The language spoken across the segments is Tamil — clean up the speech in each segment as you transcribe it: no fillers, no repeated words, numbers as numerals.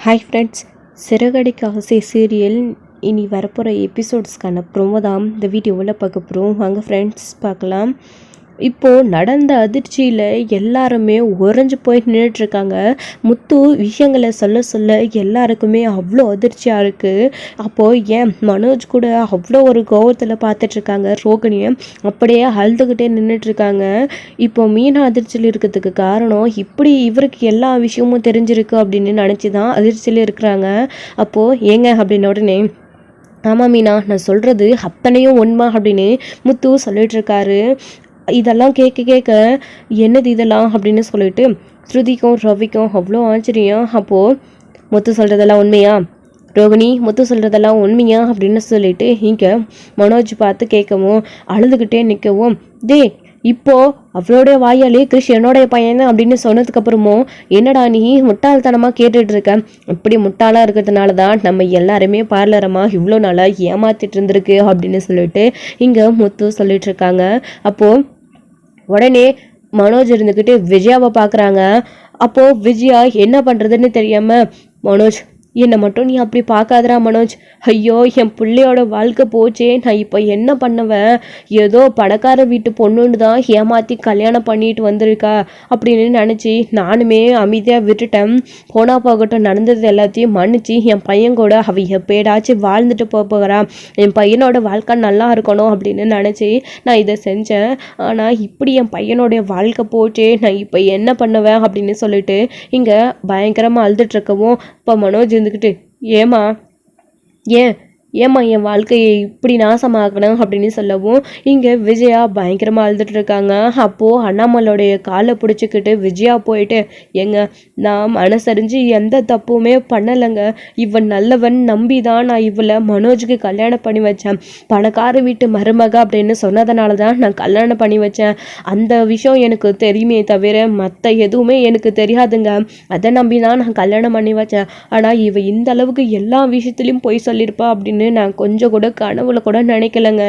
ஹாய் ஃப்ரெண்ட்ஸ், சிறகடிக்க ஆசை சீரியல் இனி வரப்போகிற எபிசோட்ஸ்க்கான ப்ரோமோ தான் இந்த வீடியோவில் பார்க்க போகிறோம். வாங்க ஃப்ரெண்ட்ஸ் பார்க்கலாம். இப்போது நடந்த அதிர்ச்சியில் எல்லாருமே உறைஞ்சி போய் நின்றுட்டுருக்காங்க. முத்து விஷயங்களை சொல்ல சொல்ல எல்லாருக்குமே அவ்வளோ அதிர்ச்சியாக இருக்குது. அப்போது ஏன் மனோஜ் கூட அவ்வளோ ஒரு கோவத்தில் பார்த்துட்ருக்காங்க. ரோகிணியை அப்படியே அழுதுகிட்டே நின்றுட்டுருக்காங்க. இப்போ மீனா அதிர்ச்சியில் இருக்கிறதுக்கு காரணம் இப்படி இவருக்கு எல்லா விஷயமும் தெரிஞ்சிருக்கு அப்படின்னு நினச்சி தான் அதிர்ச்சியில் இருக்கிறாங்க. அப்போது ஏங்க அப்படின்ன உடனே, ஆமாம் மீனா, நான் சொல்கிறது அத்தனையும் உண்மை அப்படின்னு முத்து சொல்லிகிட்ருக்காரு. இதெல்லாம் கேட்க கேட்க என்னது இதெல்லாம் அப்படின்னு சொல்லிட்டு ஸ்ருதிக்கும் ரவிக்கும் அவ்வளோ ஆச்சரியம். அப்போது முத்து சொல்கிறதெல்லாம் உண்மையா, ரோகிணி முத்து சொல்கிறதெல்லாம் உண்மையா அப்படின்னு சொல்லிட்டு இங்கே மனோஜ் பார்த்து கேட்கவும் அழுதுகிட்டே நிற்கவும், இப்போ அவளோடைய வாயாலே கிறிஷ் என்னோடைய பையன் அப்படின்னு சொன்னதுக்கப்புறமும் என்னடா நீ முட்டாள்தனமாக கேட்டுட்டு இருக்க, இப்படி முட்டாளாக இருக்கிறதுனால தான் நம்ம எல்லாருமே பார்லரமாக இவ்வளோ நாளாக ஏமாத்திட்டு இருந்திருக்கு அப்படின்னு சொல்லிட்டு இங்கே முத்து சொல்லிட்டு இருக்காங்க. அப்போது உடனே மனோஜ் இருந்துக்கிட்டு விஜயாவை பார்க்குறாங்க. அப்போது விஜயா என்ன பண்ணுறதுன்னு தெரியாமல், மனோஜ் என்னை மட்டும் நீ அப்படி பார்க்காதரா மனோஜ், ஐயோ என் பிள்ளையோட வாழ்க்கை போச்சே, நான் இப்போ என்ன பண்ணுவேன், ஏதோ பணக்கார வீட்டு பொண்ணுன்னு தான் ஏமாற்றி கல்யாணம் பண்ணிட்டு வந்திருக்கா அப்படின்னு நினச்சி நானுமே அமைதியாக விட்டுட்டேன். போனா போகட்டும், நடந்தது எல்லாத்தையும் மன்னிச்சு என் பையன் கூட அவ எப்பேடாச்சும் வாழ்ந்துட்டு போகிறான், என் பையனோட வாழ்க்கை நல்லா இருக்கணும் அப்படின்னு நினச்சி நான் இதை செஞ்சேன். ஆனால் இப்படி என் பையனோடைய வாழ்க்கை போச்சே, நான் இப்போ என்ன பண்ணுவேன் அப்படின்னு சொல்லிட்டு இங்கே பயங்கரமாக அழுதுட்ருக்கவும், இப்போ மனோஜ் இருந்துக்கிட்டு ஏம்மா என் வாழ்க்கையை இப்படி நாசமாக்கணும் அப்படின்னு சொல்லவும் இங்கே விஜயா பயங்கரமாக அழுதுட்டு இருக்காங்க. அப்போது அண்ணாமலையோடைய காலை பிடிச்சிக்கிட்டு விஜயா போயிட்டு, நான் மனசறிஞ்சு எந்த தப்புமே பண்ணலைங்க, இவன் நல்லவன் நம்பி தான் நான் இவளை மனோஜுக்கு கல்யாணம் பண்ணி வச்சேன், பணக்கார வீட்டு மருமக அப்படின்னு சொன்னதுனால தான் நான் கல்யாணம் பண்ணி வச்சேன், அந்த விஷயம் எனக்கு தெரியுமே தவிர மற்ற எதுவுமே எனக்கு தெரியாதுங்க, அதை நம்பி தான் நான் கல்யாணம் பண்ணி வச்சேன். ஆனால் இவ இந்த அளவுக்கு எல்லா விஷயத்துலையும் போய் சொல்லியிருப்பா அப்படின்னு நான் கொஞ்சம் கூட கனவுல கூட நினைக்கலங்க.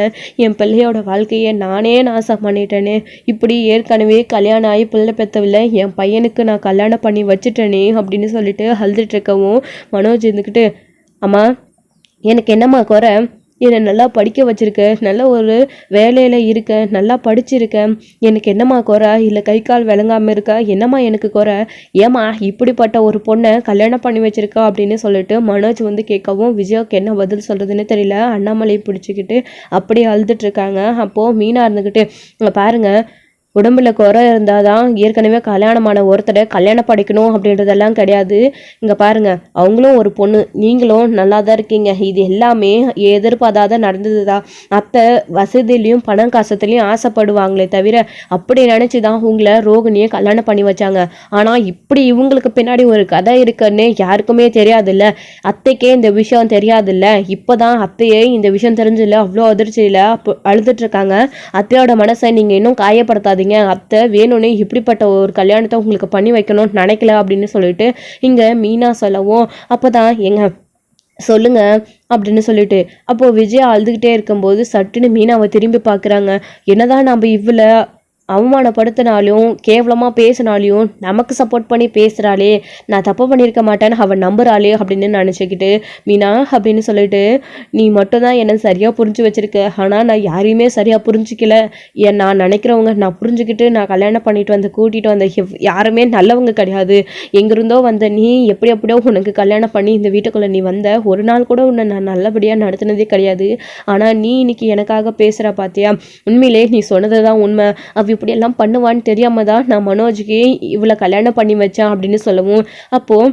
என் பிள்ளையோட வாழ்க்கையை நானே நாசம் பண்ணிட்டேனே, இப்படி ஏற்கனவே கல்யாணம் ஆகி பிள்ளை பெற்றவில்லை என் பையனுக்கு நான் கல்யாணம் பண்ணி வச்சுட்டேனே அப்படின்னு சொல்லிட்டு அழுதுட்டு இருக்கவும் மனோஜ் இருந்துக்கிட்டு, அம்மா எனக்கு என்னம்மா குறை, என்னை நல்லா படிக்க வச்சுருக்க, நல்ல ஒரு வேலையில் இருக்க, நல்லா படிச்சிருக்கேன், எனக்கு என்னம்மா குறை, இல்லை கை கால் விளங்காமல் இருக்கா, என்னம்மா எனக்கு குறை, ஏம்மா இப்படிப்பட்ட ஒரு பொண்ணை கல்யாணம் பண்ணி வச்சுருக்கா அப்படின்னு சொல்லிட்டு மனோஜ் வந்து கேட்கவும் விஜயாவுக்கு என்ன பதில் சொல்கிறதுன்னு தெரியல. அண்ணாமலையை பிடிச்சிக்கிட்டு அப்படியே அழுதுட்ருக்காங்க. அப்போது மீனா இருந்துக்கிட்டு, பாருங்கள், உடம்புல குறை இருந்தால் தான் ஏற்கனவே கல்யாணமான ஒருத்தரை கல்யாணம் படிக்கணும் அப்படின்றதெல்லாம் கிடையாது. இங்கே பாருங்கள், அவங்களும் ஒரு பொண்ணு, நீங்களும் நல்லா தான் இருக்கீங்க, இது எல்லாமே எதிர்பார்த்தாத நடந்தது தான். அத்தை வசதியிலையும் பணம் காசத்துலேயும் ஆசைப்படுவாங்களே தவிர அப்படி நினச்சி தான் உங்களை ரோகிணியை கல்யாணம் பண்ணி வச்சாங்க. ஆனால் இப்படி இவங்களுக்கு பின்னாடி ஒரு கதை இருக்குன்னு யாருக்குமே தெரியாதுல்ல, அத்தைக்கே இந்த விஷயம் தெரியாதுல்ல, இப்போ தான் அத்தையே இந்த விஷயம் தெரிஞ்சில்ல, அவ்வளோ அதிர்ச்சியில் அழுதுட்ருக்காங்க. அத்தையோட மனசை நீங்கள் இன்னும் காயப்படுத்தாது, அத்தை வேணும்னே இப்படிப்பட்ட ஒரு கல்யாணத்தை உங்களுக்கு பண்ணி வைக்கணும்னு நினைக்கல அப்படின்னு சொல்லிட்டு இங்க மீனா சொல்லவும், அப்பதான் சொல்லுங்க அப்படின்னு சொல்லிட்டு அப்போ விஜயா அழுதுகிட்டே இருக்கும்போது சட்டுன்னு மீனாவை திரும்பி பார்க்குறாங்க. என்னதான் நம்ம இவ்வளோ அவமானப்படுத்தினாலையும் கேவலமாக பேசினாலையும் நமக்கு சப்போர்ட் பண்ணி பேசுகிறாளே, நான் தப்பு பண்ணியிருக்க மாட்டேன்னு அவன் நம்புறாளே அப்படின்னு நினச்சிக்கிட்டு, மீனா அப்படின்னு சொல்லிட்டு, நீ மட்டும்தான் என்னை சரியாக புரிஞ்சு வச்சுருக்க, ஆனால் நான் யாரையுமே சரியாக புரிஞ்சிக்கல, நான் நினைக்கிறவங்க நான் புரிஞ்சுக்கிட்டு நான் கல்யாணம் பண்ணிட்டு கூட்டிகிட்டு வந்த யாருமே நல்லவங்க கிடையாது, எங்கிருந்தோ வந்த நீ எப்படியோ உனக்கு கல்யாணம் பண்ணி இந்த வீட்டுக்குள்ளே நீ வந்த ஒரு நாள் கூட உன்னை நான் நல்லபடியாக நடத்தினதே கிடையாது, ஆனால் நீ இன்னைக்கு எனக்காக பேசுகிற பார்த்தியா, உண்மையிலே நீ சொன்னது தான் உண்மை, இப்படியெல்லாம் பண்ணுவான்னு தெரியாம தான் நான் மனோஜுக்கு இவ்வளோ கல்யாணம் பண்ணி வச்சேன் அப்படின்னு சொல்லவும், அப்போது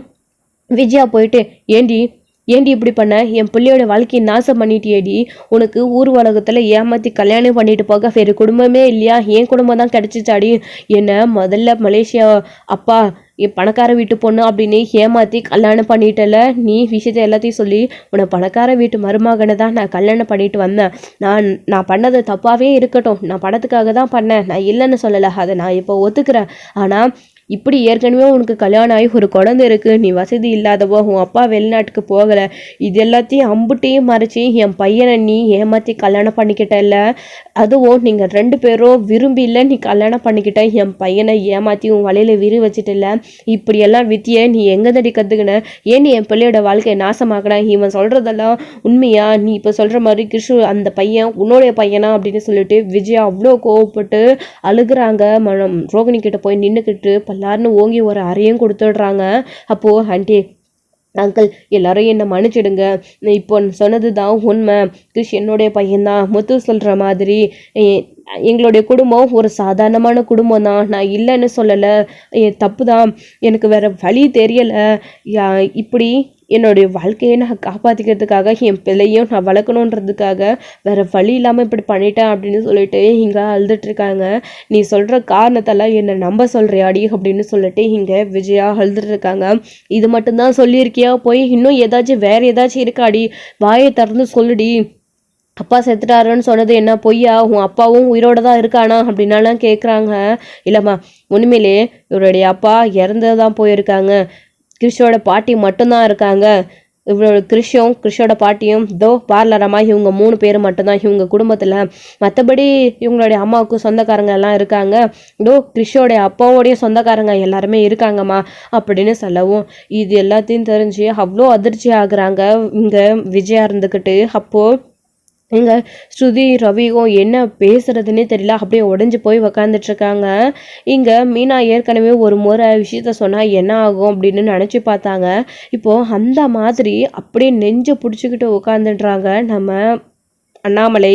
விஜயா போயிட்டு, ஏண்டி இப்படி பண்ண, என் பிள்ளையோட வாழ்க்கையை நாசம் பண்ணிட்டியேடி, உனக்கு ஊர் உலகத்தில் ஏமாற்றி கல்யாணம் பண்ணிட்டு போக வேறு குடும்பமே இல்லையா, என் குடும்பம் தான் கிடச்சிச்சாடி, என்னை முதல்ல மலேசியா அப்பா என் பணக்கார வீட்டு பொண்ணு அப்படின்னு ஏமாற்றி கல்யாணம் பண்ணிட்டல, நீ விஷயத்தை எல்லாத்தையும் சொல்லி உன்னை பணக்கார வீட்டு மருமகனை தான் நான் கல்யாணம் பண்ணிட்டு வந்தேன், நான் பண்ணது தப்பாகவே இருக்கட்டும், நான் பணத்துக்காக தான் பண்ணேன், நான் இல்லைன்னு சொல்லலை, அதை நான் இப்போ ஒத்துக்கிறேன், ஆனால் இப்படி ஏற்கனவே உனக்கு கல்யாணம் ஆகி ஒரு குழந்தை இருக்குது, நீ வசதி இல்லாதவோ, உன் அப்பா வெளிநாட்டுக்கு போகலை, இது எல்லாத்தையும் அம்புட்டையும் மறைச்சி என் பையனை நீ ஏமாற்றி கல்யாணம் பண்ணிக்கிட்ட இல்லை, அதுவும் நீங்கள் 2 பேரும் விரும்பி இல்லை நீ கல்யாணம் பண்ணிக்கிட்ட என் பையனை ஏமாற்றி உன் வலையில் விரி வச்சுட்டில்ல, இப்படியெல்லாம் வித்தியை நீ எங்கே தடி கற்றுக்கின, ஏன் நீ என் பிள்ளையோட வாழ்க்கையை நாசமாக்கின, இவன் சொல்கிறதெல்லாம் உண்மையா, நீ இப்போ சொல்கிற மாதிரி கிருஷு அந்த பையன் உன்னோடைய பையனா அப்படின்னு சொல்லிட்டு விஜயா அவ்வளோ கோவப்பட்டு அழுகுறாங்க. ரோகிணி கிட்ட போய் நின்றுக்கிட்டு பல்லாருன்னு ஓங்கி ஒரு அறையும் கொடுத்துடுறாங்க. அப்போது ஆண்டி அங்கிள் எல்லாரும் என்னை மன்னிச்சிடுங்க, இப்போ சொன்னது தான் உண்மை, கிருஷ் என்னுடைய பையன்தான், முத்து சொல்கிற மாதிரி எங்களுடைய குடும்பம் ஒரு சாதாரணமான குடும்பம் தான், நான் இல்லைன்னு சொல்லலை, தப்பு தான், எனக்கு வேறு வழி தெரியலை, இப்படி என்னுடைய வாழ்க்கையை நான் காப்பாற்றிக்கிறதுக்காக என் பிள்ளையும் நான் வளர்க்கணுன்றதுக்காக வேறு வழி இல்லாமல் இப்படி பண்ணிட்டேன் அப்படின்னு சொல்லிட்டு இங்கே அழுதுட்ருக்காங்க. நீ சொல்கிற காரணத்தெல்லாம் என்னை நம்ப சொல்கிறியாடி அப்படின்னு சொல்லிட்டு இங்கே விஜயா அழுதுட்ருக்காங்க. இது மட்டும்தான் சொல்லியிருக்கியா, போய் இன்னும் ஏதாச்சும் வேறு ஏதாச்சும் இருக்காடி, வாயை திறந்து சொல்லுடி, அப்பா செத்துட்டாருன்னு சொன்னது என்ன பொய்யா, உன் அப்பாவும் உயிரோட தான் இருக்கானா அப்படின்னாலாம் கேட்குறாங்க. இல்லைம்மா, உண்மையிலே இவருடைய அப்பா இறந்து தான் போயிருக்காங்க, கிறிஷோட பாட்டி மட்டும்தான் இருக்காங்க, இவரோட கிறிஷோட பாட்டியும் தோ பார்லரம்மா, இவங்க 3 பேர் மட்டும்தான் இவங்க குடும்பத்தில், மற்றபடி இவங்களுடைய அம்மாவுக்கு சொந்தக்காரங்க எல்லாம் இருக்காங்க, தோ கிறிஷோடைய அப்பாவோடைய சொந்தக்காரங்க எல்லாருமே இருக்காங்கம்மா அப்படின்னு சொல்லவும் இது எல்லாத்தையும் தெரிஞ்சு அவ்வளோ அதிர்ச்சி ஆகுறாங்க இங்கே விஜயா இருந்துக்கிட்டு. அப்போது இங்கே ஸ்ருதி ரவியும் என்ன பேசுறதுன்னே தெரியல, அப்படியே உடஞ்சி போய் உக்காந்துட்ருக்காங்க. இங்கே மீனா ஏற்கனவே ஒரு முறை விஷயத்த சொன்னால் என்ன ஆகும் அப்படின்னு நினச்சி பார்த்தாங்க. இப்போது அந்த மாதிரி அப்படியே நெஞ்சை பிடிச்சிக்கிட்டு உட்காந்துடுறாங்க நம்ம அண்ணாமலை.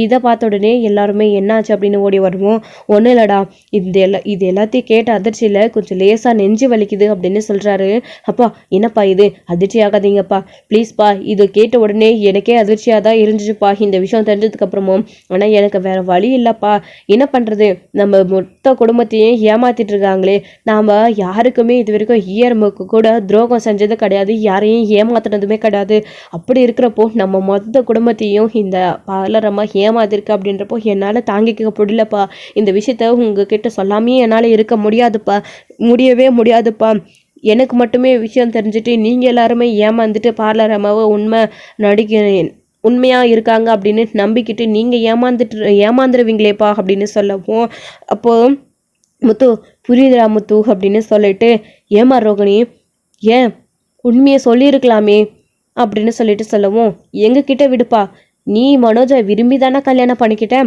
இதை பார்த்த உடனே எல்லாருமே என்னாச்சு அப்படின்னு ஓடி வருவோம். ஒன்றும் இல்லடா, இது எல்லாத்தையும் கேட்ட அதிர்ச்சியில் கொஞ்சம் லேசாக நெஞ்சு வலிக்குது அப்படின்னு சொல்கிறாரு. அப்பா என்னப்பா இது, அதிர்ச்சி ஆகாதீங்கப்பா ப்ளீஸ்ப்பா, இது கேட்ட உடனே எனக்கே அதிர்ச்சியாக தான் இருந்துச்சுப்பா இந்த விஷயம் தெரிஞ்சதுக்கப்புறமும், ஆனால் எனக்கு வேறு வழி இல்லைப்பா, என்ன பண்ணுறது, நம்ம மொத்த குடும்பத்தையும் ஏமாத்திட்டு இருக்காங்களே, நாம் யாருக்குமே இது வரைக்கும் ஈயர்முக்கு கூட துரோகம் செஞ்சது கிடையாது, யாரையும் ஏமாத்தினதுமே கிடையாது, அப்படி இருக்கிறப்போ நம்ம மொத்த குடும்பத்தையும் இந்த பார்லரம்மா ஏமாதிருக்கு அப்படின்றப்போ என்னால் தாங்கிக்க முடியலப்பா, இந்த விஷயத்த உங்ககிட்ட சொல்லாமே என்னால் இருக்க முடியவே முடியாதுப்பா, எனக்கு மட்டுமே விஷயம் தெரிஞ்சுட்டு நீங்கள் எல்லாருமே ஏமாந்துட்டு பார்லரம்மாவை உண்மையாக இருக்காங்க அப்படின்னு நம்பிக்கிட்டு நீங்கள் ஏமாந்துருவீங்களேப்பா அப்படின்னு சொல்லவும், அப்போது முத்து புரியுதுடா முத்து அப்படின்னு சொல்லிட்டு, ஏமா ரோகிணி ஏன் உண்மையை சொல்லியிருக்கலாமே அப்படின்னு சொல்லிட்டு சொல்லவும், எங்ககிட்ட விடுப்பா, நீ மனோஜை விரும்பி தானே கல்யாணம் பண்ணிக்கிட்ட,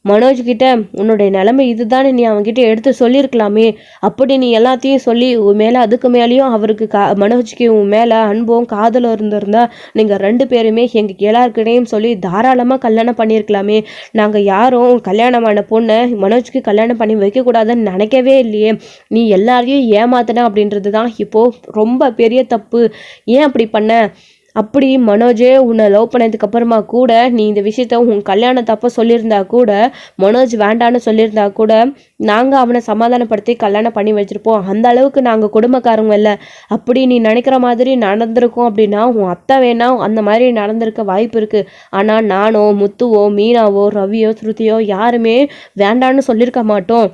மனோஜ்கிட்ட உன்னுடைய நிலைமை இதுதானே நீ அவன்கிட்ட எடுத்து சொல்லியிருக்கலாமே, அப்படி நீ எல்லாத்தையும் சொல்லி உன் மேலே அதுக்கு மேலேயும் அவருக்கு மனோஜ்க்கு உன் மேலே அன்பும் காதலும் இருந்திருந்தா நீங்கள் 2 பேருமே எங்கள் எல்லாருக்கிட்டையும் சொல்லி தாராளமாக கல்யாணம் பண்ணியிருக்கலாமே, நாங்கள் யாரும் கல்யாணமான பொண்ணை மனோஜ்க்கு கல்யாணம் பண்ணி வைக்கக்கூடாதுன்னு நினைக்கவே இல்லையே, நீ எல்லாரையும் ஏமாத்தின அப்படின்றது தான் இப்போது ரொம்ப பெரிய தப்பு, ஏன் அப்படி பண்ண, அப்படி மனோஜே உன்னை லவ் பண்ணதுக்கு அப்புறமா கூட நீ இந்த விஷயத்த உன் கல்யாணத்தப்போ சொல்லியிருந்தா கூட, மனோஜ் வேண்டான்னு சொல்லியிருந்தா கூட நாங்கள் அவனை சமாதானப்படுத்தி கல்யாணம் பண்ணி வச்சுருப்போம், அந்த அளவுக்கு நாங்கள் குடும்பக்காரங்க இல்லை, அப்படி நீ நினைக்கிற மாதிரி நடந்திருக்கோம் அப்படின்னா உன் அத்தை வேணா அந்த மாதிரி நடந்திருக்க வாய்ப்பு இருக்குது, ஆனால் நானோ முத்துவோ மீனாவோ ரவியோ ஸ்ருதியோ யாருமே வேண்டான்னு சொல்லியிருக்க மாட்டோம்,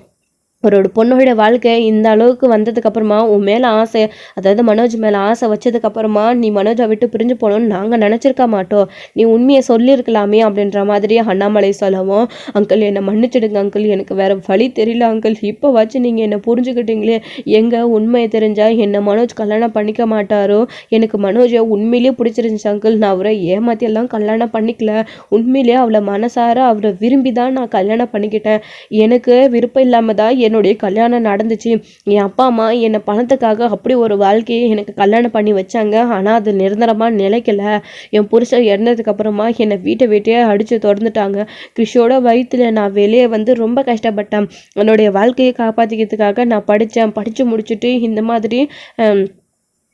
ஒரு பொண்ணோட வாழ்க்கை இந்த அளவுக்கு வந்ததுக்கப்புறமா உன் மேலே ஆசை, அதாவது மனோஜ் மேலே ஆசை வச்சதுக்கப்புறமா நீ மனோஜை விட்டு பிரிஞ்சு போகணும்னு நாங்கள் நினச்சிருக்க மாட்டோம், நீ உண்மையை சொல்லியிருக்கலாமே அப்படின்ற மாதிரி அண்ணாமலை சொல்லவும், அங்கிள் என்னை மன்னிச்சிடுங்க அங்கிள், எனக்கு வேறு வழி தெரியல அங்கிள், இப்போ வச்சு நீங்கள் என்னை புரிஞ்சுக்கிட்டீங்களே, எங்கள் உண்மையை தெரிஞ்சால் என்னை மனோஜ் கல்யாணம் பண்ணிக்க மாட்டாரோ, எனக்கு மனோஜை உண்மையிலேயே பிடிச்சிருந்துச்சு அங்கிள், நான் அவரை ஏமாற்றியெல்லாம் கல்யாணம் பண்ணிக்கல, உண்மையிலேயே அவளை மனசார அவரை விரும்பி தான் நான் கல்யாணம் பண்ணிக்கிட்டேன், எனக்கு விருப்பம் இல்லாமல் தான் என்னுடைய கல்யாணம் நடந்துச்சு, என் அப்பா அம்மா என்னை பணத்துக்காக அப்படி ஒரு வாழ்க்கையை எனக்கு கல்யாணம் பண்ணி வச்சாங்க, ஆனால் அது நிரந்தரமாக நிலைக்கல, என் புருஷன் இறந்ததுக்கு அப்புறமா என்னை வீட்டே அடித்து திறந்துட்டாங்க, கிறிஷோட வயிற்றுல நான் வெளியே வந்து ரொம்ப கஷ்டப்பட்டேன், என்னுடைய வாழ்க்கையை காப்பாற்றிக்கிறதுக்காக நான் படித்து முடிச்சுட்டு இந்த மாதிரி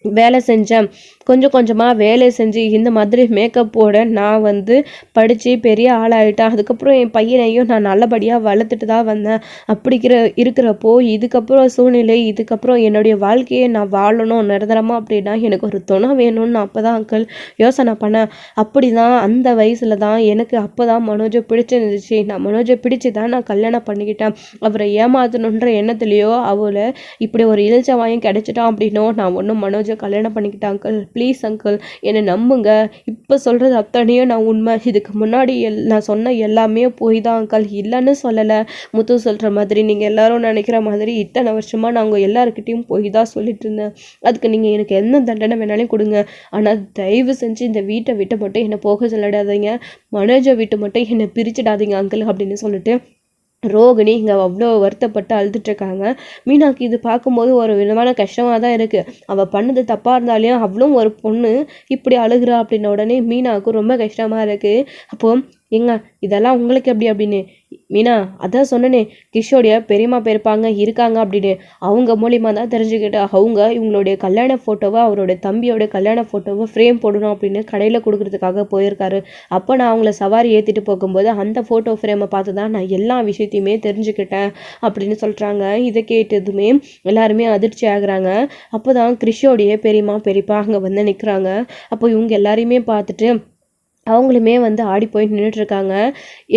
வேலை செஞ்சேன், கொஞ்சம் கொஞ்சமாக வேலை செஞ்சு இந்த மாதிரி மேக்கப்போட நான் வந்து படித்து பெரிய ஆளாயிட்டேன், அதுக்கப்புறம் என் பையனையும் நான் நல்லபடியாக வளர்த்துட்டு தான் வந்தேன், அப்படி இருக்கிறப்போ இதுக்கப்புறம் சூழ்நிலை, இதுக்கப்புறம் என்னுடைய வாழ்க்கையை நான் வாழணும் நிரந்தரமாக அப்படின்னா எனக்கு ஒரு துணை வேணும்னு நான் அப்போ தான் அங்கிள் யோசனை பண்ணேன், அப்படி தான் அந்த வயசில் தான் எனக்கு அப்போ தான் மனோஜை பிடிச்சிருந்துச்சு, நான் மனோஜை பிடிச்சி தான் நான் கல்யாணம் பண்ணிக்கிட்டேன், அவரை ஏமாத்தணுன்ற எண்ணத்துலேயோ அவளை இப்படி ஒரு இழிச்ச வாயும் கிடைச்சிட்டான் அப்படின்னோ நான் ஒன்றும் மனோஜை மனோஜை கல்யாணம் பண்ணிக்கிட்டேன் அங்கிள், ப்ளீஸ் அங்கிள் என்னை நம்புங்க, இப்போ சொல்கிறது அத்தனையும் நான் உண்மை, இதுக்கு முன்னாடி நான் சொன்ன எல்லாமே போய் தான் அங்கிள், இல்லைன்னு சொல்லலை. முத்து சொல்கிற மாதிரி நீங்கள் எல்லாரும் நினைக்கிற மாதிரி இத்தனை வருஷமாக நான் உங்கள் எல்லாருக்கிட்டையும் போய் தான் சொல்லிட்டு இருந்தேன். அதுக்கு நீங்கள் எனக்கு என்ன தண்டனை வேணாலும் கொடுங்க, ஆனால் தயவு செஞ்சு இந்த வீட்டை விட்டு மட்டும் என்னை போக சொல்லிடாதீங்க, மனோஜை விட்டு மட்டும் என்னை பிரிச்சிடாதீங்க அங்கிள் அப்படின்னு சொல்லிட்டு ரோகிணி இங்கே அவ்வளோ வருத்தப்பட்டு அழுதுட்ருக்காங்க. மீனாக்கு இது பார்க்கும்போது ஒரு விதமான கஷ்டமாக தான் இருக்குது. அவள் பண்ணது தப்பாக இருந்தாலையும் அவளும் ஒரு பொண்ணு இப்படி அழுகிறா அப்படின்ன உடனே மீனாவுக்கு ரொம்ப கஷ்டமாக இருக்குது. அப்போது ஏங்க இதெல்லாம் உங்களுக்கு எப்படி அப்படின்னு, மீனா அதான் சொன்னனே கிஷோடைய பெரியம்மா பெருப்பாங்க இருக்காங்க அப்படின்னு, அவங்க மூலிமா தான் தெரிஞ்சுக்கிட்டு அவங்க இவங்களுடைய கல்யாண ஃபோட்டோவை அவரோட தம்பியோட கல்யாண ஃபோட்டோவை ஃப்ரேம் போடணும் அப்படின்னு கடையில் கொடுக்கறதுக்காக போயிருக்காரு. அப்போ நான் அவங்கள சவாரி ஏற்றிட்டு போகும்போது அந்த ஃபோட்டோ ஃப்ரேமை பார்த்து தான் நான் எல்லா விஷயத்தையுமே தெரிஞ்சுக்கிட்டேன் அப்படின்னு சொல்கிறாங்க. இதை கேட்டதுமே எல்லாருமே அதிர்ச்சி ஆகுறாங்க. அப்போ தான் கிறிஷோடைய பெரியம்மா பெரியப்பா அங்கே வந்து நிற்கிறாங்க. அப்போ இவங்க எல்லாரையுமே பார்த்துட்டு அவங்களுமே வந்து ஆடி போய் நின்றுட்டுருக்காங்க.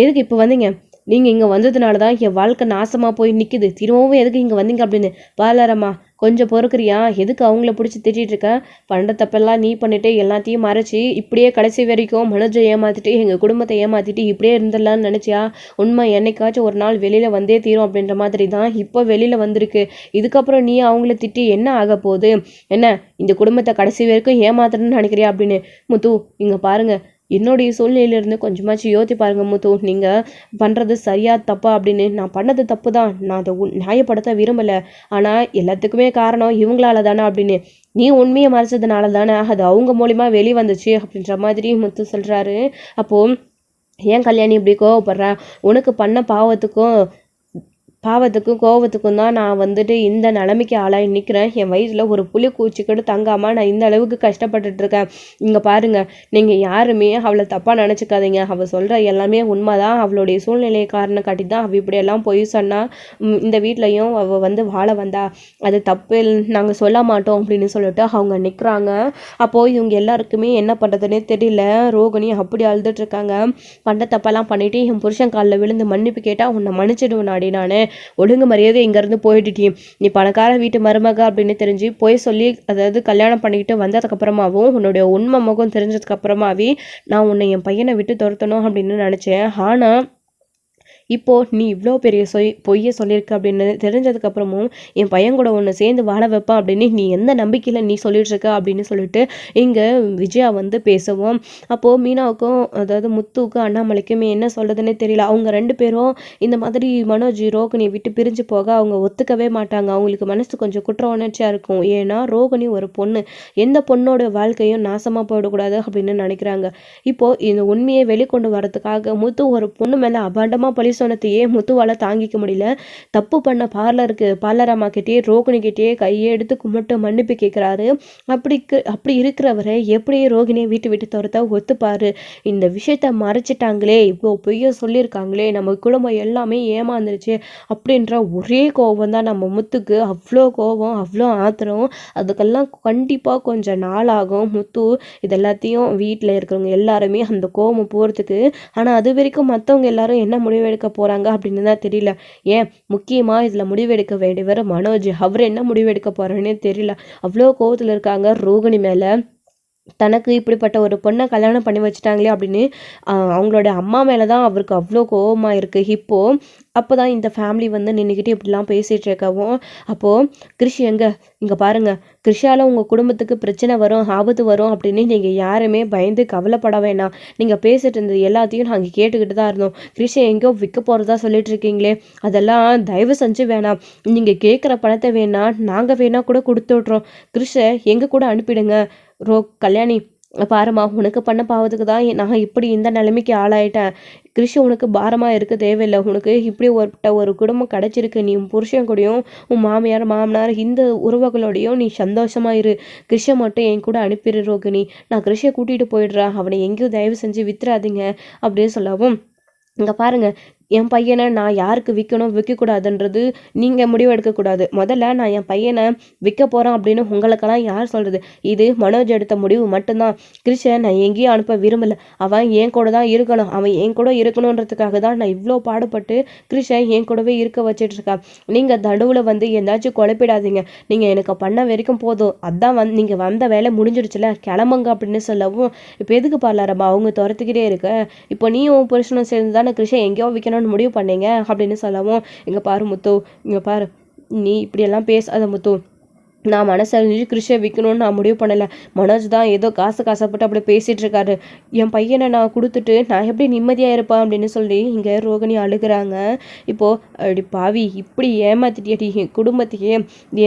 எதுக்கு இப்போ வந்தீங்க, நீங்கள் இங்கே வந்ததுனால தான் என் வாழ்க்கை நாசமாக போய் நிற்குது, திரும்பவும் எதுக்கு இங்கே வந்தீங்க அப்படின்னு. பாலரம்மா கொஞ்சம் பொறுக்கிறியா, எதுக்கு அவங்கள பிடிச்சி திட்டிகிட்டு இருக்க, பண்ணுற தப்பெல்லாம் நீ பண்ணிட்டு எல்லாத்தையும் மறைச்சி இப்படியே கடைசி வரைக்கும் மனோஜை ஏமாற்றிட்டு எங்கள் குடும்பத்தை ஏமாற்றிட்டு இப்படியே இருந்துடலான்னு நினச்சியா, உண்மை என்னைக்காச்சும் ஒரு நாள் வெளியில் வந்தே தீரும் அப்படின்ற மாதிரி தான் இப்போ வெளியில் வந்திருக்கு. இதுக்கப்புறம் நீ அவங்கள திட்டி என்ன ஆக போகுது, என்ன இந்த குடும்பத்தை கடைசி வரைக்கும் ஏமாத்துறேன்னு நினைக்கிறியா அப்படின்னு. முத்து இங்கே பாருங்கள், என்னுடைய சூழ்நிலையிலேருந்து கொஞ்சமாச்சும் யோசித்து பாருங்க முத்து, நீங்கள் பண்ணுறது சரியா தப்பா அப்படின்னு. நான் பண்ணது தப்பு தான், நான் அதை நியாயப்படுத்த விரும்பலை, ஆனால் எல்லாத்துக்குமே காரணம் இவங்களால தானே அப்படின்னு. நீ உண்மையை மறைச்சதுனால தானே அது அவங்க மூலிமா வெளியே வந்துச்சு அப்படின்ற மாதிரி முத்து சொல்கிறாரு. அப்போது ஏன் கல்யாணி இப்படி கோவப்படுறா, உனக்கு பண்ண பாவத்துக்கும் கோவத்துக்கும் தான் நான் வந்துட்டு இந்த நிலைமைக்கு ஆளாகி நிற்கிறேன். என் வயசில் ஒரு புளி கூச்சிக்கிட்டு தங்காமல் நான் இந்த அளவுக்கு கஷ்டப்பட்டுட்ருக்கேன். இங்கே பாருங்கள், நீங்கள் யாருமே அவளை தப்பாக நினச்சிக்காதீங்க, அவள் சொல்கிற எல்லாமே உண்மை தான். அவளுடைய சூழ்நிலையை காரணம் காட்டி தான் அவள் இப்படியெல்லாம் போய் சொன்னால் இந்த வீட்லேயும் அவள் வந்து வாழ வந்தா, அது தப்பு நாங்கள் சொல்ல மாட்டோம் அப்படின்னு சொல்லிட்டு அவங்க நிற்கிறாங்க. அப்போது இவங்க எல்லாருக்குமே என்ன பண்ணுறதுனே தெரியல. ரோகிணி அப்படி அழுதுட்ருக்காங்க. பண்ண தப்பெல்லாம் பண்ணிவிட்டு என் புருஷன் காலில் விழுந்து மன்னிப்பு கேட்டால் உன்னை மன்னிச்சிடுவேன் நாடி, நான் ஒழுங்கு மரியாதை இங்கேருந்து போயிட்டுட்டி, நீ பணக்கார வீட்டு மருமக அப்படின்னு தெரிஞ்சு போய் சொல்லி அதாவது கல்யாணம் பண்ணிக்கிட்டு வந்ததுக்கப்புறமாவும் உன்னுடைய உண்மை முகம் தெரிஞ்சதுக்கப்புறமாவே நான் உன்னை என் பையனை விட்டு துரத்தணும் அப்படின்னு நினச்சேன். ஆனால் இப்போது நீ இவ்வளோ பெரிய பொய்யை சொல்லியிருக்க அப்படின்னு தெரிஞ்சதுக்கப்புறமும் என் பையன் கூட ஒன்று சேர்ந்து வாழ வைப்பேன் அப்படின்னு நீ எந்த நம்பிக்கையில் நீ சொல்லிட்டுருக்க அப்படின்னு சொல்லிட்டு இங்கே விஜயா வந்து பேசுவோம். அப்போது மீனாவுக்கும் அதாவது முத்துவுக்கும் அண்ணாமலைக்குமே என்ன சொல்கிறதுனே தெரியல. அவங்க ரெண்டு பேரும் இந்த மாதிரி மனோஜ் ரோகிணியை விட்டு பிரிஞ்சு போக அவங்க ஒத்துக்கவே மாட்டாங்க. அவங்களுக்கு மனசு கொஞ்சம் குற்ற உணர்ச்சியாக இருக்கும். ஏன்னா ரோகிணி ஒரு பொண்ணு, எந்த பொண்ணோட வாழ்க்கையும் நாசமாக போயிடக்கூடாது அப்படின்னு நினைக்கிறாங்க. இப்போது இந்த உண்மையை வெளிக்கொண்டு வரதுக்காக முத்து ஒரு பொண்ணு மேலே அபாண்டமாக பழி சொன்னதையே முத்துவால் தாங்கிக்க முடியல. தப்பு பண்ண பார்லர் அம்மா கிட்டேயே ரோகிணி கிட்டேயே கையை எடுத்து கும்பிட்டு மன்னிப்பு கேட்குறாரு. அப்படி இருக்கிறவரை எப்படி ரோகிணியை விட்டு துரத்த ஒத்துப்பாரு. இந்த விஷயத்த மறைச்சிட்டாங்களே, இவ்வளோ பொய்ய சொல்லியிருக்காங்களே, நம்ம குடும்பம் எல்லாமே ஏமாந்துருச்சு அப்படின்ற ஒரே கோபம் தான் நம்ம முத்துக்கு. அவ்வளோ கோபம், அவ்வளோ ஆத்திரம். அதுக்கெல்லாம் கண்டிப்பாக கொஞ்சம் நாள் ஆகும். முத்து இதெல்லாத்தையும் வீட்டில் இருக்கிறவங்க எல்லாருமே அந்த கோபம் போகிறதுக்கு. ஆனால் அது வரைக்கும் மற்றவங்க எல்லாரும் என்ன முடிவெடுக்க போறாங்க அப்படின்னு தான் தெரியல. ஏன் முக்கியமா இதுல முடிவெடுக்க வேண்டியவர் மனோஜ், அவர் என்ன முடிவெடுக்க போறாருன்னே தெரியல. அவ்வளோ கோவத்துல இருக்காங்க ரோகிணி மேல. தனக்கு இப்படிப்பட்ட ஒரு பொண்ணை கல்யாணம் பண்ணி வச்சுட்டாங்களே அப்படின்னு அவங்களோட அம்மா மேலே தான் அவருக்கு அவ்வளோ கோபமாக இருக்குது. இப்போது அப்போ தான் இந்த ஃபேமிலி வந்து நின்றுக்கிட்டு இப்படிலாம் பேசிகிட்டு இருக்கவும், அப்போது கிருஷி இங்கே பாருங்கள், கிருஷால் உங்கள் குடும்பத்துக்கு பிரச்சனை வரும், ஆபத்து வரும் அப்படின்னு நீங்கள் யாருமே பயந்து கவலைப்பட வேணாம். நீங்கள் பேசிட்டு இருந்தது எல்லாத்தையும் நாங்கள் கேட்டுக்கிட்டு தான் இருந்தோம். கிருஷி எங்கேயோ விற்க போகிறதா சொல்லிட்டு இருக்கீங்களே, அதெல்லாம் தயவு செஞ்சு வேணாம். நீங்கள் கேட்குற பணத்தை வேணாம் நாங்கள் வேணா கூட கொடுத்து விட்றோம். கிருஷை எங்கள் கூட அனுப்பிடுங்க. கல்யாணி பாருமா, உனக்கு பண்ண பாவத்துக்கு தான் நான் இப்படி இந்த நிலைமைக்கு ஆளாயிட்டேன். கிருஷி உனக்கு பாரமாக இருக்க தேவையில்லை. உனக்கு இப்படி ஒரு குடும்பம் கிடச்சிருக்கு. நீ உன் புருஷன் கூடயும் உன் மாமியார் மாமனார் இந்த உறவுகளோடையும் நீ சந்தோஷமாக இரு. கிருஷை மட்டும் என் கூட அனுப்பிடு ரோகிணி, நான் கிருஷியை கூட்டிகிட்டு போயிடுறேன், அவனை எங்கேயும் தயவு செஞ்சு வித்துறாதீங்க அப்படின்னு சொல்லவும், இங்கே பாருங்கள், என் பையனை நான் யாருக்கு விற்கணும் விற்கக்கூடாதுன்றது நீங்கள் முடிவு எடுக்கக்கூடாது. முதல்ல நான் என் பையனை விற்க போகிறேன் அப்படின்னு உங்களுக்கெல்லாம் யார் சொல்கிறது? இது மனோஜ் எடுத்த முடிவு மட்டும்தான். கிருஷை நான் எங்கேயும் அனுப்ப விரும்பலை. அவன் என் கூட தான் இருக்கணும். அவன் என் கூட இருக்கணுன்றதுக்காக தான் நான் இவ்வளோ பாடுபட்டு கிருஷை என் கூடவே இருக்க வச்சிட்ருக்கேன். நீங்கள் நடுவில் வந்து எந்தாச்சும் குழப்பிடாதீங்க. நீங்கள் எனக்கு பண்ண வரைக்கும் போதும். அதான் நீங்கள் வந்த வேலை முடிஞ்சிடுச்சுல, கிளம்புங்க அப்படின்னு சொல்லவும், இப்போ எதுக்கு பார்லரம்மா அவங்க துரத்துக்கிட்டே இருக்க? இப்போ நீயும் புருஷனும் சேர்ந்து தானே கிருஷை எங்கேயோ விற்கணும்னு முடிவு பண்ணீங்க அப்படின்னு சொல்லவும், இங்கே பாரு முத்து, இங்கே பாரு, நீ இப்படியெல்லாம் பேசாத முத்து. நான் மனசறிஞ்சு கிருஷை விற்கணும்னு நான் முடிவு பண்ணலை. மனோஜ் தான் ஏதோ காசுப்பட்டு அப்படி பேசிகிட்டு இருக்காரு. என் பையனை நான் கொடுத்துட்டு நான் எப்படி நிம்மதியாக இருப்பேன் அப்படின்னு சொல்லி இங்கே ரோகிணி அழுகிறாங்க. இப்போது அப்படி பாவி இப்படி ஏமாத்திட்டியடி என் குடும்பத்தையே.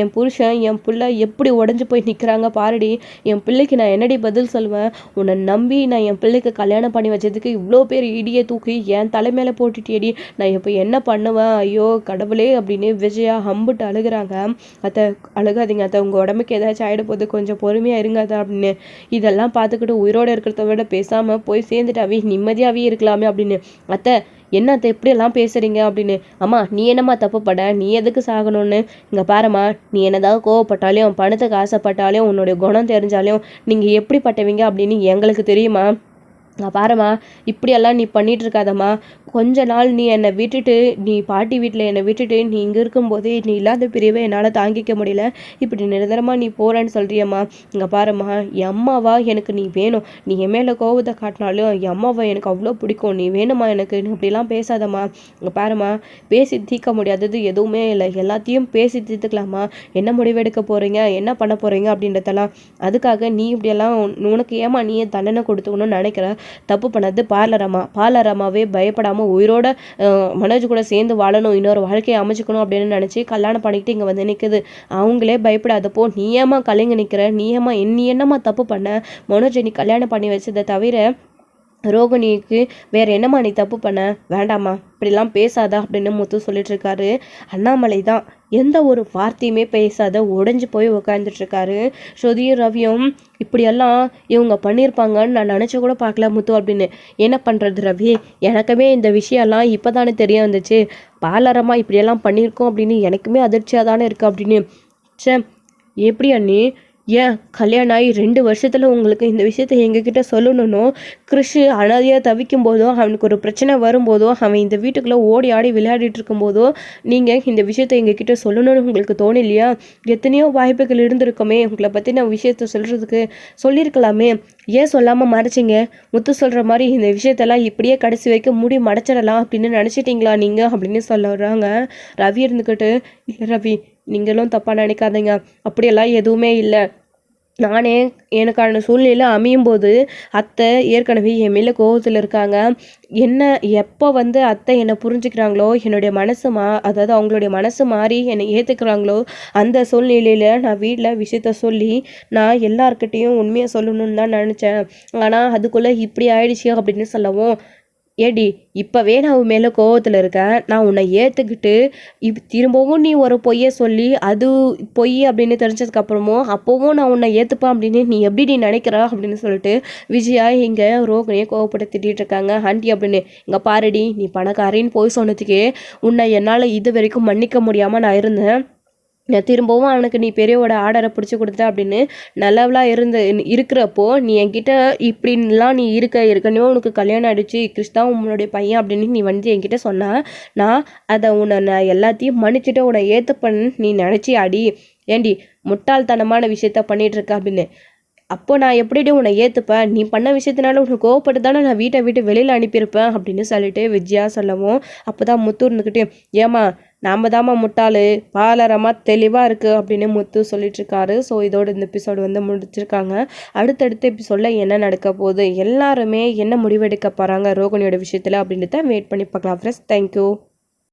என் புருஷன் என் பிள்ளை எப்படி உடஞ்சி போய் நிற்கிறாங்க பாருடி. என் பிள்ளைக்கு நான் என்னடி பதில் சொல்லுவேன்? உன்னை நம்பி நான் என் பிள்ளைக்கு கல்யாணம் பண்ணி வச்சதுக்கு இவ்வளோ பேர் இடியை தூக்கி என் தலைமையில போட்டுட்டியடி. நான் இப்போ என்ன பண்ணுவேன்? ஐயோ கடவுளே அப்படின்னு விஜயா ஹம்பிட்டு அழுகிறாங்க. அத்தை அழுகாதீங்க, அதை உங்கள் உடம்புக்கு ஏதாச்சும் ஆகிட போது, கொஞ்சம் பொறுமையாக இருங்க அதை அப்படின்னு. இதெல்லாம் பார்த்துக்கிட்டு உயிரோடு இருக்கிறத விட பேசாமல் போய் சேர்ந்துட்டாவே நிம்மதியாகவே இருக்கலாமே அப்படின்னு. அத்தை என்னத்தை எப்படியெல்லாம் பேசுகிறீங்க அப்படின்னு. அம்மா நீ என்னம்மா தப்பு பட, நீ எதுக்கு சாகணும்னு? இங்கே பாரும்மா, நீ என்னதான் கோவப்பட்டாலையும் பணத்துக்கு ஆசைப்பட்டாலையும் உன்னுடைய குணம் தெரிஞ்சாலையும் நீங்கள் எப்படிப்பட்டவங்க அப்படின்னு எங்களுக்கு தெரியுமா? பாரும்மா, இப்படியெல்லாம் நீ பண்ணிட்டு இருக்காதம்மா. கொஞ்ச நாள் நீ என்னை விட்டுட்டு, நீ பாட்டி வீட்டில் என்னை விட்டுட்டு நீ இங்கே இருக்கும்போதே நீ இல்லாத பிரிவை என்னால் தாங்கிக்க முடியல. இப்படி நிரந்தரமாக நீ போகிறேன்னு சொல்கிறியம்மா. இங்கே பாரும்மா, என் அம்மாவா எனக்கு நீ வேணும். நீ என் மேலே கோபத்தை காட்டினாலும் என் அம்மாவை எனக்கு அவ்வளோ பிடிக்கும். நீ வேணுமா எனக்கு? நீ அப்படிலாம் பேசாதம்மா. இங்கே பாரும்மா, பேசி தீர்க்க முடியாதது எதுவுமே இல்லை. எல்லாத்தையும் பேசி தீர்த்துக்கலாமா? என்ன முடிவெடுக்க போகிறீங்க, என்ன பண்ண போகிறீங்க அப்படின்றதெல்லாம். அதுக்காக நீ இப்படியெல்லாம் உனக்கு ஏமா நீயே தண்டனை கொடுத்துக்கணும்னு நினைக்கிற? தப்பு பண்ணது பார்லரம்மாவே பயப்படாமல் உயிரோட மனோஜ் கூட சேர்ந்து வாழணும், இன்னொரு வாழ்க்கையை அமைச்சுக்கணும் அப்படின்னு நினச்சி கல்யாணம் பண்ணிக்கிட்டு இங்கே வந்து நிற்குது. அவங்களே பயப்படாதப்போ நீ ஏமா கலைங்க நிற்கிற? நீ என்னம்மா தப்பு பண்ண? மனோஜை நீ கல்யாணம் பண்ணி வச்சதை தவிர ரோகிணிக்கு வேற என்னம்மா நீ தப்பு பண்ண? வேண்டாம்மா இப்படிலாம் பேசாத அப்படின்னு முத்து சொல்லிட்டு இருக்காரு. அண்ணாமலை தான் எந்த ஒரு வார்த்தையுமே பேசாத உடைஞ்சு போய் உட்காந்துட்டு இருக்காரு. ஸ்ருதியும் ரவியும் இப்படியெல்லாம் இவங்க பண்ணியிருப்பாங்கன்னு நான் நினச்சி கூட பார்க்கல முத்து அப்படின்னு. என்ன பண்ணுறது ரவி, எனக்குமே இந்த விஷயம்லாம் இப்போ தானே தெரிய வந்துச்சு. பாலரமாக இப்படியெல்லாம் பண்ணியிருக்கோம் அப்படின்னு எனக்குமே அதிர்ச்சியாக தானே இருக்குது அப்படின்னு. சே எப்படி அண்ணி, ஏன் கல்யாணம் ஆகி 2 வருஷத்தில் உங்களுக்கு இந்த விஷயத்த எங்ககிட்ட சொல்லணும்னோ, கிருஷி அனாதையாக தவிக்கும் போதோ, அவனுக்கு ஒரு பிரச்சனை வரும்போதோ, அவன் இந்த வீட்டுக்குள்ளே ஓடி ஆடி விளையாடிட்டு இருக்கும்போதோ நீங்கள் இந்த விஷயத்த எங்ககிட்ட சொல்லணும்னு உங்களுக்கு தோணலையா? எத்தனையோ வாய்ப்புகள் இருந்திருக்குமே உங்களை பற்றி நான் விஷயத்த சொல்கிறதுக்கு, சொல்லியிருக்கலாமே. ஏன் சொல்லாமல் மறைச்சிங்க? முத்து சொல்கிற மாதிரி இந்த விஷயத்தெல்லாம் இப்படியே கடைசி வைக்க மூடி மறைச்சிடலாம் அப்படின்னு நினச்சிட்டிங்களா நீங்கள் அப்படின்னு சொல்லுறாங்க. ரவி இருந்துக்கிட்டு, இல்லை ரவி நீங்களும் தப்பாக நினைக்காதீங்க, அப்படியெல்லாம் எதுவுமே இல்லை. நானே எனக்கான சூழ்நிலை அமையும் போது அத்தை ஏற்கனவே என் மேலே கோபத்தில் இருக்காங்க. என்ன எப்போ வந்து அத்தை என்னை புரிஞ்சுக்கிறாங்களோ, என்னுடைய அதாவது அவங்களுடைய மனசு மாறி என்னை ஏற்றுக்கிறாங்களோ, அந்த சூழ்நிலையில் நான் வீட்டில் விஷயத்த சொல்லி நான் எல்லார்கிட்டேயும் உண்மையை சொல்லணும்னு தான் நினச்சேன். ஆனால் அதுக்குள்ளே இப்படி ஆயிடுச்சு அப்படின்னு சொல்லவும், ஏடி இப்போவே நான் உன் மேலே கோவத்தில் இருக்கேன், நான் உன்னை ஏற்றுக்கிட்டு திரும்பவும் நீ ஒரு பொய்யை சொல்லி அது பொய் அப்படின்னு தெரிஞ்சதுக்கப்புறமும் அப்போவும் நான் உன்னை ஏற்றுப்பேன் அப்படின்னு நீ எப்படி நீ நினைக்கிறா அப்படின்னு சொல்லிட்டு விஜயா இங்கே ரோகிணியை கோவப்படுத்திட்டு இருக்காங்க. ஆண்டி அப்படின்னு, இங்கே பாருடி, நீ பணக்காரின்னு போய் சொன்னதுக்கே உன்னை என்னால் இது வரைக்கும் மன்னிக்க முடியாமல் நான் இருந்தேன். நான் திரும்பவும் அவனுக்கு நீ பெரியவோட ஆர்டரை பிடிச்சி கொடுத்த அப்படின்னு நல்லவளாக இருக்கிறப்போ நீ என்கிட்ட இப்படின்லாம் நீ இருக்கனே உனக்கு கல்யாணம் ஆகிடுச்சு, கிருஷ்ணா உன்னுடைய பையன் அப்படின்னு நீ வந்து என்கிட்ட சொன்னா, நான் அதை நான் எல்லாத்தையும் மன்னிச்சுட்டு உன்னை ஏற்றுப்பேன்னு நீ நினச்சி அடி. ஏண்டி முட்டாள்தனமான விஷயத்த பண்ணிகிட்டு இருக்க அப்படின்னு. அப்போ நான் எப்படி உன்னை ஏற்றுப்பேன்? நீ பண்ண விஷயத்தினால உனக்கு கோவப்பட்டு தானே நான் வீட்டை விட்டு வெளியில் அனுப்பியிருப்பேன் அப்படின்னு சொல்லிட்டு விஜயா சொல்லவும், அப்போ தான் முத்து இருந்துக்கிட்டு, ஏமா நாம் தாம்மா முட்டாளு, பாலரமாக தெளிவாக இருக்குது அப்படின்னு முத்து சொல்லிட்டு இருக்காரு. ஸோ இதோட இந்த எபிசோடு வந்து முடிச்சிருக்காங்க. அடுத்தடுத்த எபிசோடில் என்ன நடக்க போகுது, எல்லாருமே என்ன முடிவெடுக்க போகிறாங்க ரோகிணியோட விஷயத்தில் அப்படின்றத வெயிட் பண்ணி பார்க்கலாம் ஃப்ரெண்ட்ஸ். தேங்க்யூ.